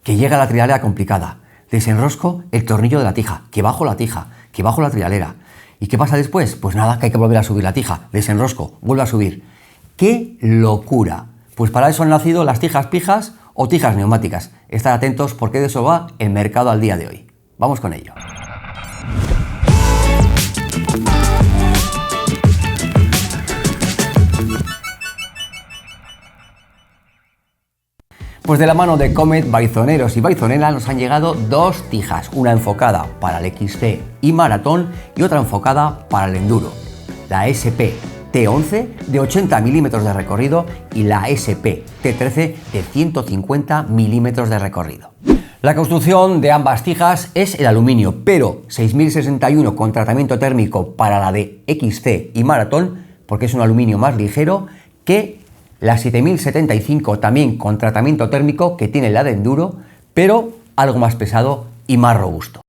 que llega la trialera complicada, desenrosco el tornillo de la tija, que bajo la tija, que bajo la trialera. ¿Y qué pasa después? Pues nada, que hay que volver a subir la tija, desenrosco, vuelvo a subir. ¡Qué locura! Pues para eso han nacido las tijas pijas o tijas neumáticas. Estar atentos porque de eso va el mercado al día de hoy. Vamos con ello. Pues de la mano de Comet, baizoneros y baizoneras nos han llegado dos tijas, una enfocada para el XC y maratón y otra enfocada para el enduro. La SP T11 de 80 milímetros de recorrido y la SP T13 de 150 milímetros de recorrido. La construcción de ambas tijas es el aluminio, pero 6061 con tratamiento térmico para la de XC y maratón, porque es un aluminio más ligero que la 7075 también con tratamiento térmico que tiene la de enduro, pero algo más pesado y más robusto.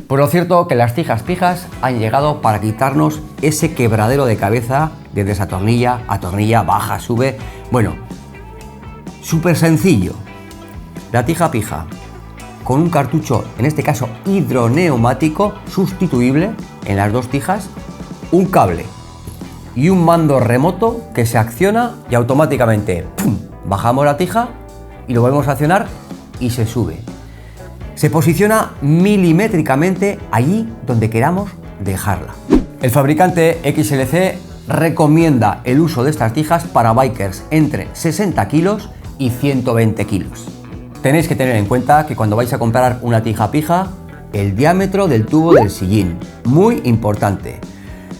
Por lo cierto que las tijas pijas han llegado para quitarnos ese quebradero de cabeza de desatornilla, atornilla, baja, sube. Bueno, súper sencillo. La tija pija con un cartucho, en este caso hidroneumático, sustituible en las dos tijas, un cable y un mando remoto que se acciona y automáticamente ¡pum!, bajamos la tija y lo volvemos a accionar y se sube. Se posiciona milimétricamente allí donde queramos dejarla. El fabricante XLC recomienda el uso de estas tijas para bikers entre 60 kilos y 120 kilos. Tenéis que tener en cuenta que cuando vais a comprar una tija pija, el diámetro del tubo del sillín, muy importante.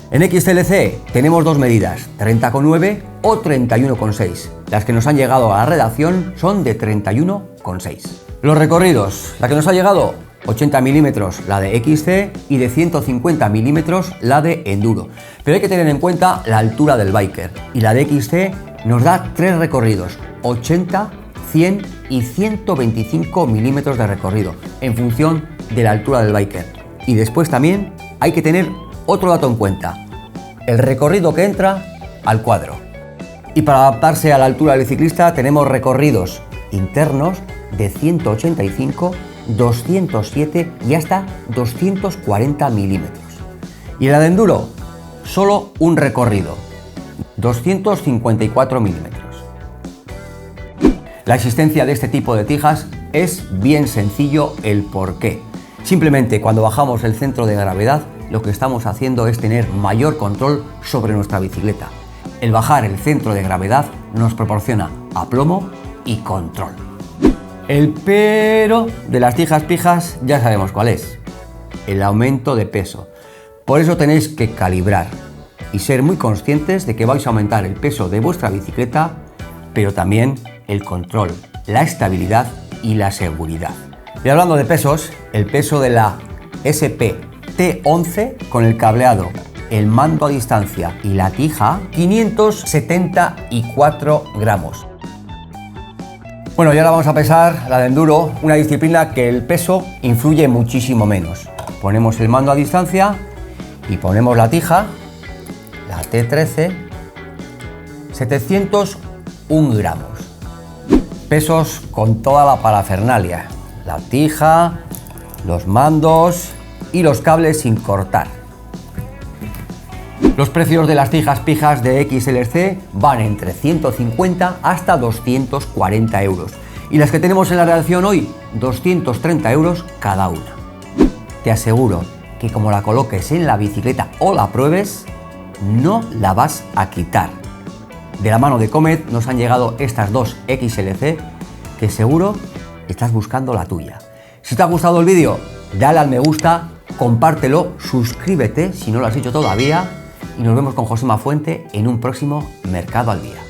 En XLC tenemos dos medidas, 30,9 o 31,6. Las que nos han llegado a la redacción son de 31,6. Los recorridos, la que nos ha llegado 80 milímetros la de XC y de 150 milímetros la de enduro. Pero hay que tener en cuenta la altura del biker y la de XC nos da tres recorridos, 80, 100 y 125 milímetros de recorrido en función de la altura del biker. Y después también hay que tener otro dato en cuenta, el recorrido que entra al cuadro. Y para adaptarse a la altura del ciclista tenemos recorridos internos de 185, 207 y hasta 240 milímetros. Y en la de enduro, solo un recorrido, 254 milímetros. La existencia de este tipo de tijas es bien sencillo el porqué. Simplemente cuando bajamos el centro de gravedad, lo que estamos haciendo es tener mayor control sobre nuestra bicicleta. El bajar el centro de gravedad nos proporciona aplomo y control. El pero de las tijas pijas ya sabemos cuál es, el aumento de peso. Por eso tenéis que calibrar y ser muy conscientes de que vais a aumentar el peso de vuestra bicicleta, pero también el control, la estabilidad y la seguridad. Y hablando de pesos, el peso de la SP T11 con el cableado, el mando a distancia y la tija, 574 gramos. Bueno, y ahora vamos a pesar la de enduro, una disciplina que el peso influye muchísimo menos. Ponemos el mando a distancia y ponemos la tija, la T13, 701 gramos. Pesos con toda la parafernalia, la tija, los mandos y los cables sin cortar. Los precios de las tijas pijas de XLC van entre 150 hasta 240 euros y las que tenemos en la redacción hoy, 230 euros cada una. Te aseguro que como la coloques en la bicicleta o la pruebes, no la vas a quitar. De la mano de Comet nos han llegado estas dos XLC que seguro estás buscando la tuya. Si te ha gustado el vídeo, dale al me gusta, compártelo, suscríbete si no lo has hecho todavía y nos vemos con Josema Fuente en un próximo Mercado al Día.